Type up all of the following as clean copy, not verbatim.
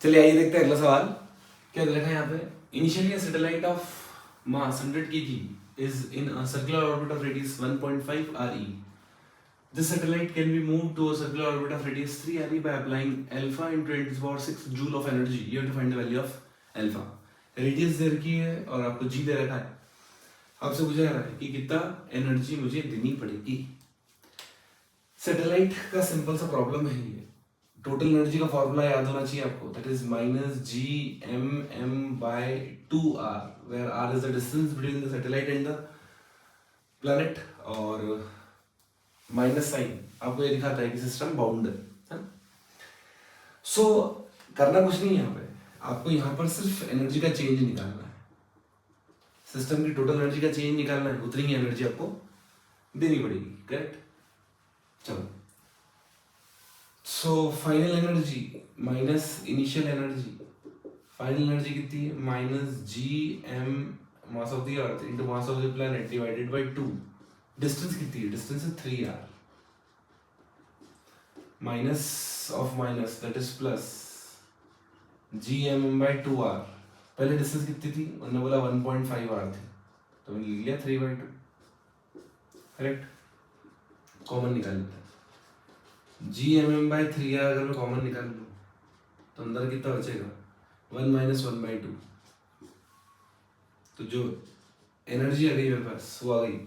चलिए आइए देखते हैं अगला सवाल। क्या लिखा है यहाँ पे? Initially a satellite of mass 100 kg is in a circular orbit of radius 1.5 re. This satellite can be moved to a circular orbit of radius 3 re by applying alpha into 10 to the power 6 joule of energy. You have to find the value of alpha. Radius दे रखी है और आपको जी दे रखा है। आपसे पूछा जा रहा है कि कितना एनर्जी मुझे देनी पड़ेगी। सैटेलाइट का सिंपल सा प्रॉब्लम है ये। टोटल एनर्जी का फॉर्मूला याद होना चाहिए आपको, that is minus G M M by 2r, where r is the distance between the satellite and the planet, और माइनस साइन आपको ये दिखाता है कि सिस्टम बाउंड है। सो करना कुछ नहीं है यहाँ पे, आपको यहाँ पर सिर्फ एनर्जी का चेंज निकालना है। सिस्टम की टोटल एनर्जी का चेंज निकालना है, उतनी ही एनर्जी आपको देनी पड़ेगी। करेक्ट? चलो, so final energy minus initial energy, final energy कितनी है? Minus G M mass of the earth into mass of the planet divided by 2। Distance कितनी है? डिस्टेंस है 3r, minus of minus that is plus G M M by 2r। पहले distance कितनी थी? उन्होंने बोला 1.5r थी, तो मैंने लिख लिया 3/2। करेक्ट? कॉमन निकाल लेते हैं। जी एम एम बाय 3r अगर मैं कॉमन निकाल लूँ तो अंदर कितना बचेगा? 1 माइनस 1/2। तो जो एनर्जी आ गई मेरे पास वो आ गई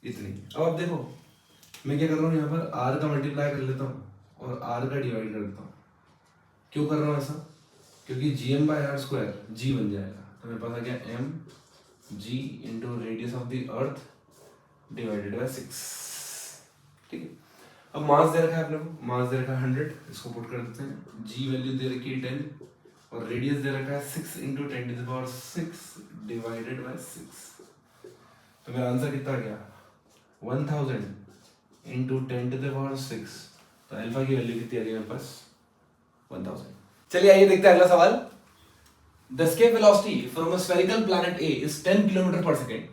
इतनी। अब आप देखो मैं क्या कर रहा हूँ, यहाँ पर r का मल्टीप्लाई कर लेता हूँ और r का डिवाइड कर देता हूँ। क्यों कर रहा हूँ ऐसा? क्योंकि G M by R square G बन जाएगा, तो मेरे पास आ गया M G into radius of the earth divided by 6। ठीक है, अब मास दे रखा है अपने को, मास दे रखा है 100, इसको पुट कर देते हैं। जी वैल्यू दे रखी है 10 और रेडियस दे रखा है 6 into 10 to the power 6 divided by 6। तो मेरा आंसर कितना आ गया? 1000 इंटू 10 टू द पावर 6। तो अल्फा की वैल्यू कितनी आ रही है मेरे पास? 1000। चलिए आइए देखते हैं अगला सवाल। The escape velocity from a spherical planet A is 10 km per second,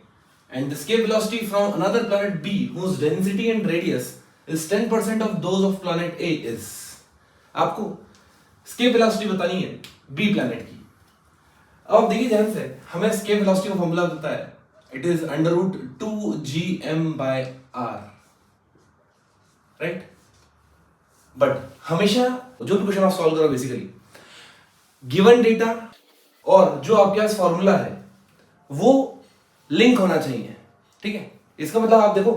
and the escape velocity from another planet B, whose density and radius is 10% of those of planet A is. आपको escape velocity बतानी है B planet की। अब आप देखिए ध्यान से, हमें escape velocity का फॉर्मूला पता है, it is under root 2gm by r, right? But हमेशा जो भी क्वेश्चन आप सॉल्व करो बेसिकली गिवन डेटा और जो आपके पास फॉर्मूला है वो लिंक होना चाहिए। ठीक है, इसका मतलब आप देखो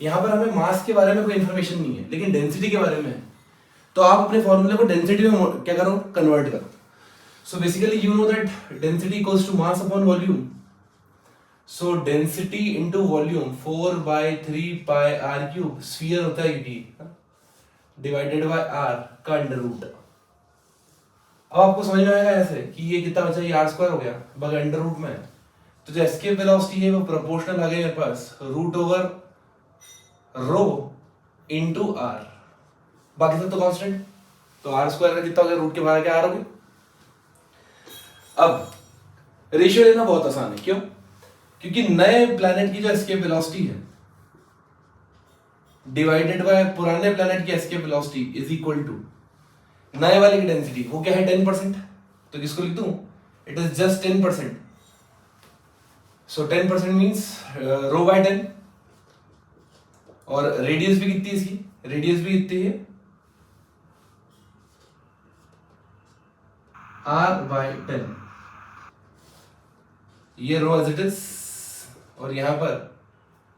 यहां पर हमें मास के बारे में कोई इंफॉर्मेशन नहीं है, लेकिन डेंसिटी के बारे में है, तो आप अपने फॉर्मूले को डेंसिटी में क्या करो? कन्वर्ट करो। So basically you know that density equals to mass upon volume. So density into volume 4/3 pi r cube, sphere होता है यूटी, डिवाइडेड बाय आर का अंडर रूट। अब आपको समझ में आएगा ऐसे कि ये कितना बचा? ये आर स्क्वायर हो गया, बगैर अंडर रूट में। तो जो एस्केप वेलोसिटी है वो प्रोपोर्शनल आ गई मेरे पास root over rho into R, बाकी सब तो कांस्टेंट। तो आर स्क्वायर का कितना हो गया? रूट के बाहर क्या आर हो गया। अब रेशियो लेना बहुत आसान है, क्यों? क्योंकि नए प्लैनेट की जो एस्केप वेलोसिटी है डिवाइडेड बाय पुराने प्लैनेट की escape velocity is equal to नए वाले की डेंसिटी। वो क्या है? 10%। तो किसको लिख दूं? It is just 10%। So 10% means rho by 10। और रेडियस भी कितनी है इसकी? रेडियस भी कितनी है? r by 10। ये रो एज इट इज और यहां पर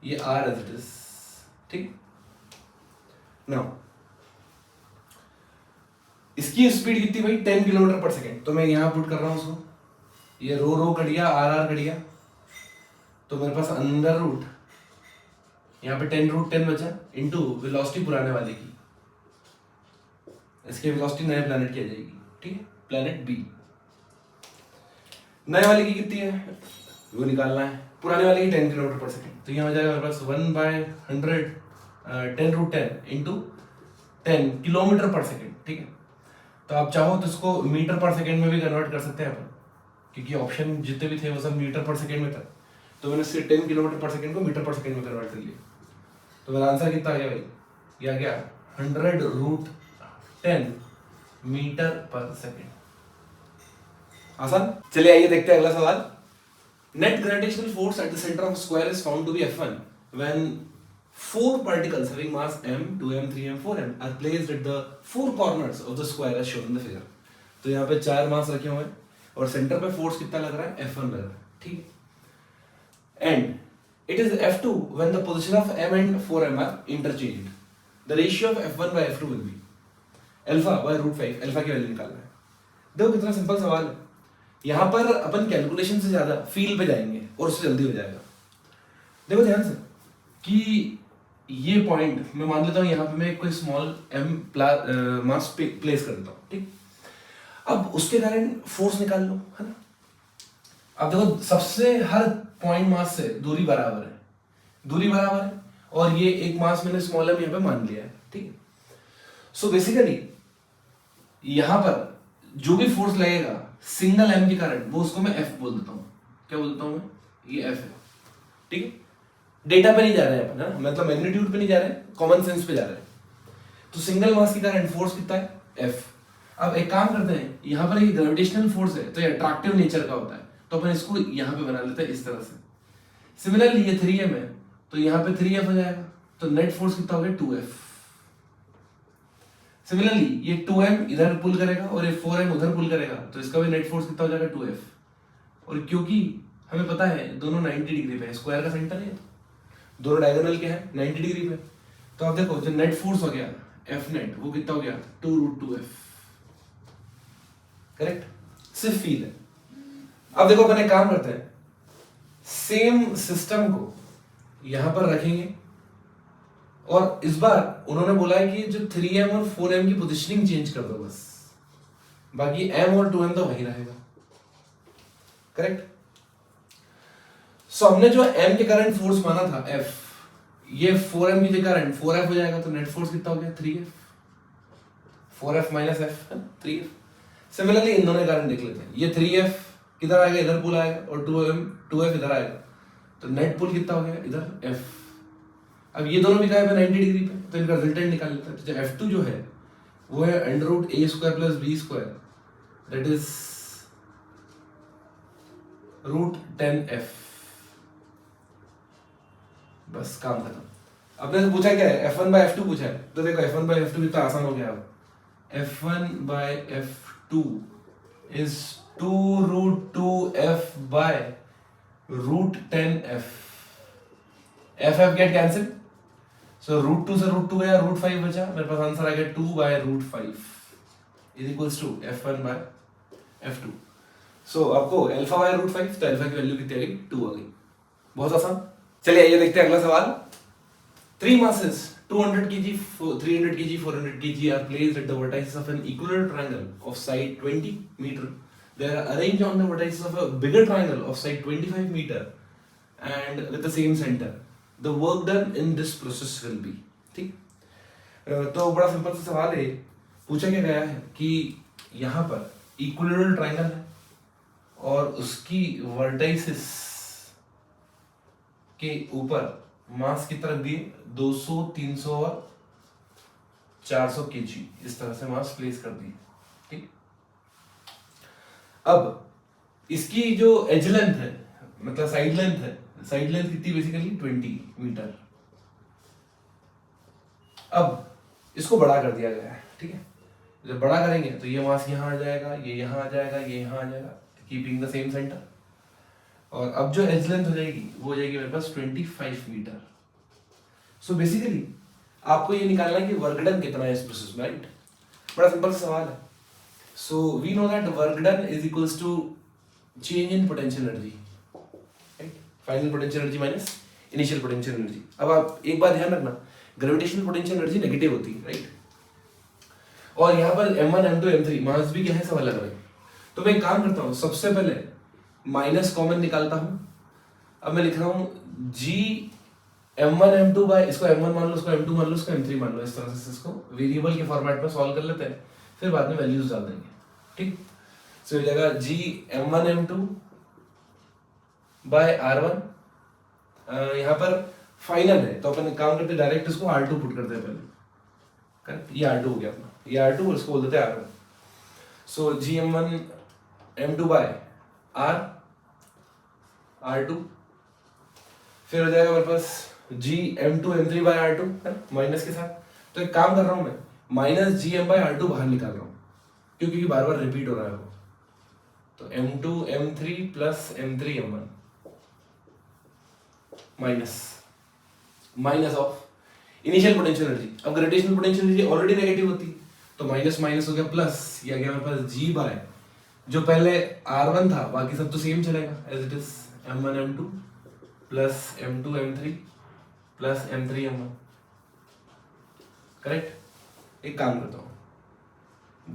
ये r एज इट इज। ठीक, नाउ इसकी स्पीड कितनी भाई? 10 किलोमीटर पर सेकेंड। तो मैं यहां पुट कर रहा हूं उसको, ये रो रो कट गया, आर आर कट गया, तो मेरे पास अंडर रूट यहाँ पे 10 रूट 10 बचा इनटू वेलोसिटी पुराने वाले की, इसकी वेलोसिटी नए प्लैनेट की आ जाएगी। ठीक है, प्लैनेट बी। नए वाले की कितनी है वो निकालना है, पुराने वाले की 10 किलोमीटर पर सेकेंड। तो यहाँ हो जाएगा मेरे पास 1/100 10 रूट 10 इंटू 10 किलोमीटर पर सेकेंड। ठीक है, तो आप चाहो तो इसको मीटर पर सेकेंड में भी कन्वर्ट कर सकते हैं अपन, क्योंकि ऑप्शन जितने भी थे वो सब मीटर पर सेकेंड में था। तो मैंने इससे 10 किलोमीटर पर सेकेंड को मीटर पर सेकेंड में कन्वर्ट कर लिया। तो मेरा आंसर कितना आ गया भाई? ये आ गया 100 रूट 10 मीटर पर सेकेंड। आसान। चलिए आइए देखते हैं अगला सवाल। Net gravitational force at the centre of square is found to be F1 when four particles having mass m, 2m, 3m, 4m are placed at the four corners of the square as shown in the figure। तो यहाँ पे 4 मास रखे हुए हैं और centre पे force कितना लग रहा है, F1 लग रहा है, ठीक है। And it is F2 when the position of m and 4m are interchanged। The ratio of F1 by F2 will be alpha by root 5। Alpha की वैल्यू निकालना है। देखो कितना सिंपल सवाल है। यहाँ पर अपन कैलकुलेशन से ज्यादा फील पे जाएंगे और उससे जल्दी हो जाएगा। देखो ध्यान से कि ये पॉइंट मैं मान लेता हूँ, यहाँ पे मैं कोई स्मॉल m मास प्लेस कर देता हूँ, ठीक। अब उसके कारण फोर्स निकाल लो, है ना। अब देखो सबसे हर पॉइंट मास से दूरी बराबर है, दूरी बराबर है, और ये एक मास मैंने स्मॉल m यहाँ पे मान लिया है, ठीक है। सो बेसिकली यहां पर जो भी फोर्स लगेगा सिंगल m के कारण, वो उसको मैं F बोल देता हूं। क्या बोलता हूं मैं, ये F है, ठीक है। डेटा पे नहीं जा रहे हैं अपन, है ना, मतलब मैग्नीट्यूड पे नहीं जा रहे हैं, कॉमन सेंस पे जा रहे हैं। तो सिंगल मास के कारण फोर्स कितना है, F। अब एक काम करते हैं, यहाँ पर ये ग्रेविटेशनल फोर्स है तो ये अट्रैक्टिव नेचर का होता है, तो अपन इसको यहाँ पे बना लेते हैं इस तरह से। सिमिलरली ये 3m है तो यहाँ पे 3F हो जाएगा, तो नेट फोर्स कितना हो गया, 2F। सिमिलरली ये 2m इधर पुल करेगा और ये 4m उधर पुल करेगा, तो इसका भी नेट फोर्स कितना हो जाएगा, 2F। और क्योंकि हमें पता है दोनों 90 डिग्री पे है, स्क्वायर का सेंटर है, दोनों डायगोनल के हैं 90 डिग्री पे, तो आप देखो जो नेट फोर्स हो गया F नेट, वो कितना हो गया, 2√2F। करेक्ट, सिर्फ फील है। अब देखो अपन एक काम करते हैं, सेम सिस्टम को यहां पर रखेंगे, और इस बार उन्होंने बोला है कि जो 3m और 4m की पोजीशनिंग चेंज कर दो बस, बाकी m और 2m तो वही रहेगा। करेक्ट। सो हमने जो m के कारण फोर्स माना था F, ये 4m के कारण 4F हो जाएगा, तो नेट फोर्स कितना हो गया, 3F। 4F minus F, 3F। Similarly in दोनों के कारण देख लेते हैं, ये 3F किधर आएगा, इधर पुल आएगा, और 2F इधर आएगा, तो नेट पुल कितना हो गया, इधर F। अब ये दोनों भी क्या है 90 डिग्री पे, तो इनका रिजल्टेंट निकाल लेते हैं। तो जो F2 जो है वो है √a² plus b², that is √10F। बस काम खत्म। आपने से पूछा क्या है, F1 बाय F2 पूछा है, तो देखो F1 बाय F2 कितना आसान हो गया। अब F1 by F2 is 2√2F by √10F। F get cancel, so √2 से √2 गया, √5 बचा, मेरे पास आंसर आ गया 2 by √5 is equals to F1 by F2। So आपको अल्फा बाय √5, तो अल्फा की वैल्यू कितनी आ गई, 2 आ गई। बहुत आसान। चलिए आइए देखते हैं अगला सवाल। 3 masses 200 kg, 300 kg, 400 kg are placed at the vertices of an equilateral triangle of side 20 meter. They are arranged on the vertices of a bigger triangle of side 25 meter and with the same center. The work done in this process will be, ठीक। तो बड़ा simple सा सवाल है, पूछा क्या गया है कि यहाँ पर इक्विलेटरल ट्रायंगल है और उसकी वर्टाइसिस के ऊपर मास की तरफ दिए 200, 300 और 400 kg, इस तरह से मास प्लेस कर दिए, ठीक। अब इसकी जो एज लेंथ है, मतलब साइड लेंथ है, साइड लेंथ कितनी बेसिकली 20 मीटर। अब इसको बड़ा कर दिया गया है, ठीक है। जब बड़ा करेंगे तो ये मास यहाँ आ जाएगा, ये यहाँ आ जाएगा, ये यहाँ आ जाएगा, कीपिंग द सेम सेंटर। और अब जो एज लेंथ हो जाएगी वो हो जाएगी मेरे पास 25 मीटर। सो बेसिकली आपको ये निकालना है कि वर्क डन कितना है इस प्रोसेस में, राइट। बड़ा सिंपल सा सवाल है। So we know that work done is equals to change in potential energy, right. Final potential energy minus initial potential energy. अब आप एक बात ध्यान रखना, ग्रेविटेशनल पोटेंशियल एनर्जी नेगेटिव होती है, राइट। और यहाँ पर m1, m2, m3 मास भी क्या है, सब अलग अलग। तो मैं एक काम करता हूँ, सबसे पहले माइनस कॉमन निकालता हूँ। अब मैं लिख रहा हूँ g m1 m2 बाय, इसको m1 मान लो, इसको m2 मान लो, इसको m3 मान लो। इस तरह से इसको वेरिएबल के फॉर्मेट में सॉल्व कर लेते हैं, फिर बाद में वैल्यूज डाल देंगे, ठीक। सो ये जाएगा g m1 m2 bye r1। यहाँ पर फाइनल है तो अपन काम करते डायरेक्ट इसको r2 पुट करते हैं पहले, करेक्ट। ये r2 हो गया अपना, ये r2 और इसको बोल देते हैं r1। सो g m1 m2 bye r r2, फिर हो जाएगा मेरे पास g m2 m3 bye r2 है ना, माइनस के साथ। तो एक काम कर रहा हूं मैं, minus G M bye r2 बाहर निकाल रहा हूं क्योंकि बार बार रिपीट हो रहा है वो। तो m2 m3 plus m3 m1 minus of initial potential energy. अब gravitational potential energy already negative होती तो माइनस माइनस हो गया प्लस, ये आ गया मेरे पास g बाय जो पहले r1 था, बाकी सब तो सेम चलेगा as it is, m1 m2 plus m2 m3 plus m3 m1, correct. एक काम करता हूं,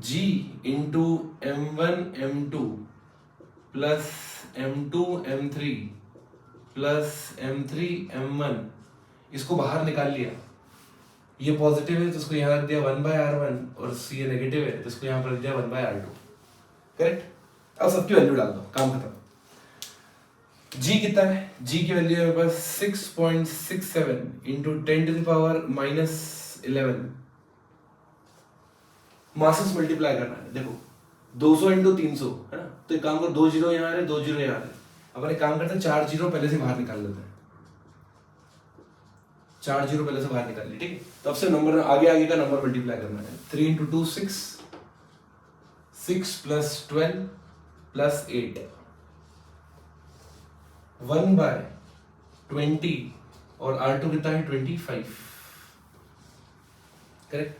g into m1 m2 plus m2 m3 plus m3 m1, इसको बाहर निकाल लिया। ये पॉजिटिव है तो इसको यहाँ रख दिया 1 बाय r1 और ये नेगेटिव है तो इसको यहाँ पर रख दिया 1 बाय r2, करेक्ट। अब सबकी वैल्यू डाल दो, काम खत्म। g कितना है, g की वैल्यू है मेरे पास 6.67 into 10 to the power minus 11। Masses multiply करना है, देखो 200 इंटू 300 है ना, तो एक काम करो, 2 जीरो यहाँ आ रहे, 2 जीरो यहाँ आ रहे, अपन एक काम करते हैं 4 जीरो पहले से बाहर निकाल लेते हैं, 4 जीरो पहले से बाहर निकाल लिए, ठीक है। तो अब से नंबर आगे का नंबर मल्टीप्लाई करना है। 3 इंटू 2 6, 6 प्लस 12 प्लस 8, 1 बाय 20 और R2 कितना है 25, करेक्ट।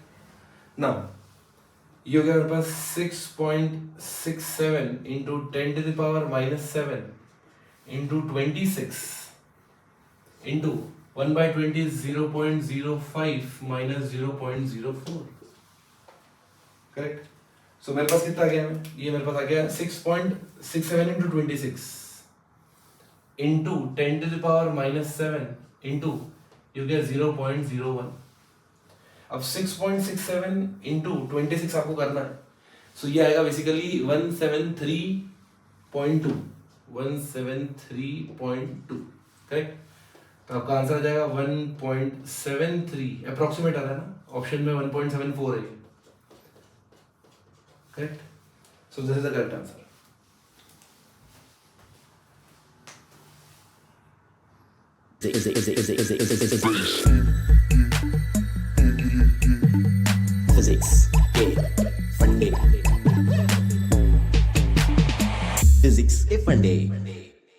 नाउ ये हो गया मेरे पास 6.67 into 10 to the power minus 7 into 26 into 1 by 20 0.05 minus 0.04, correct. So मेरे पास कितना आ गया, ये मेरे पास आ गया 6.67 into 26 into 10 to the power minus 7 into ये हो गया 0.01। अब 6.67 इंटू 26 आपको करना है, सो ये आएगा बेसिकली 173.2, 173.2, करेक्ट। तो आपका आंसर आ जाएगा 1.73, अप्रोक्सीमेट आ रहा है ना, ऑप्शन में 1.74 है, correct. So this is the correct answer. Physics के फंडे, फिजिक्स के फंडे।